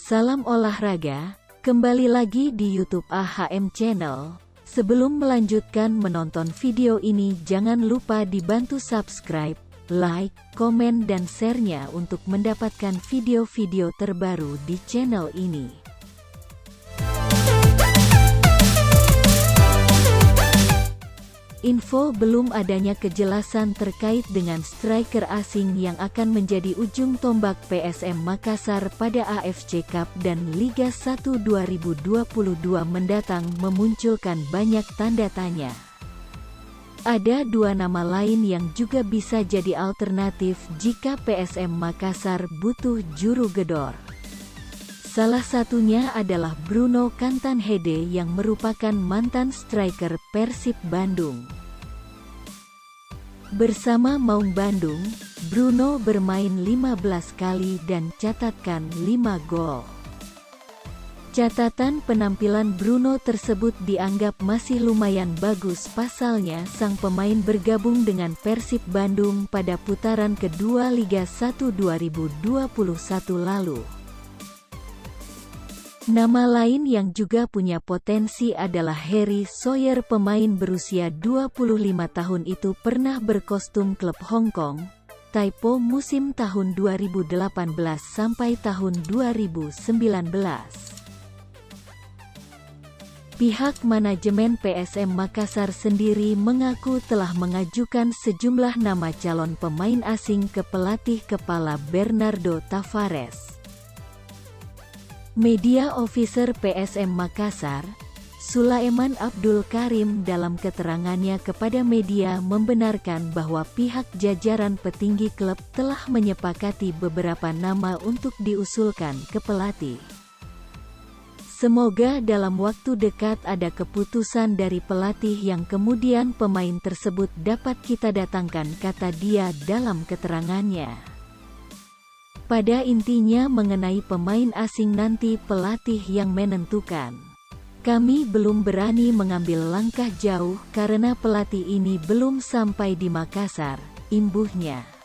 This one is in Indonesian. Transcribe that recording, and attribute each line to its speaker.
Speaker 1: Salam olahraga, kembali lagi di YouTube AHM Channel. Sebelum melanjutkan menonton video ini, jangan lupa dibantu subscribe, like, komen dan share-nya untuk mendapatkan video-video terbaru di channel ini. Info belum adanya kejelasan terkait dengan striker asing yang akan menjadi ujung tombak PSM Makassar pada AFC Cup dan Liga 1 2022 mendatang memunculkan banyak tanda tanya. Ada dua nama lain yang juga bisa jadi alternatif jika PSM Makassar butuh juru gedor. Salah satunya adalah Bruno Cantanhede yang merupakan mantan striker Persib Bandung. Bersama Maung Bandung, Bruno bermain 15 kali dan catatkan 5 gol. Catatan penampilan Bruno tersebut dianggap masih lumayan bagus, pasalnya sang pemain bergabung dengan Persib Bandung pada putaran kedua Liga 1 2021 lalu. Nama lain yang juga punya potensi adalah Harry Sawyer. Pemain berusia 25 tahun itu pernah berkostum klub Hong Kong, Taipo musim tahun 2018 sampai tahun 2019. Pihak manajemen PSM Makassar sendiri mengaku telah mengajukan sejumlah nama calon pemain asing ke pelatih kepala Bernardo Tavares. Media Officer PSM Makassar, Sulaiman Abdul Karim dalam keterangannya kepada media membenarkan bahwa pihak jajaran petinggi klub telah menyepakati beberapa nama untuk diusulkan ke pelatih. Semoga dalam waktu dekat ada keputusan dari pelatih yang kemudian pemain tersebut dapat kita datangkan, kata dia dalam keterangannya. Pada intinya mengenai pemain asing nanti pelatih yang menentukan. Kami belum berani mengambil langkah jauh karena pelatih ini belum sampai di Makassar, imbuhnya.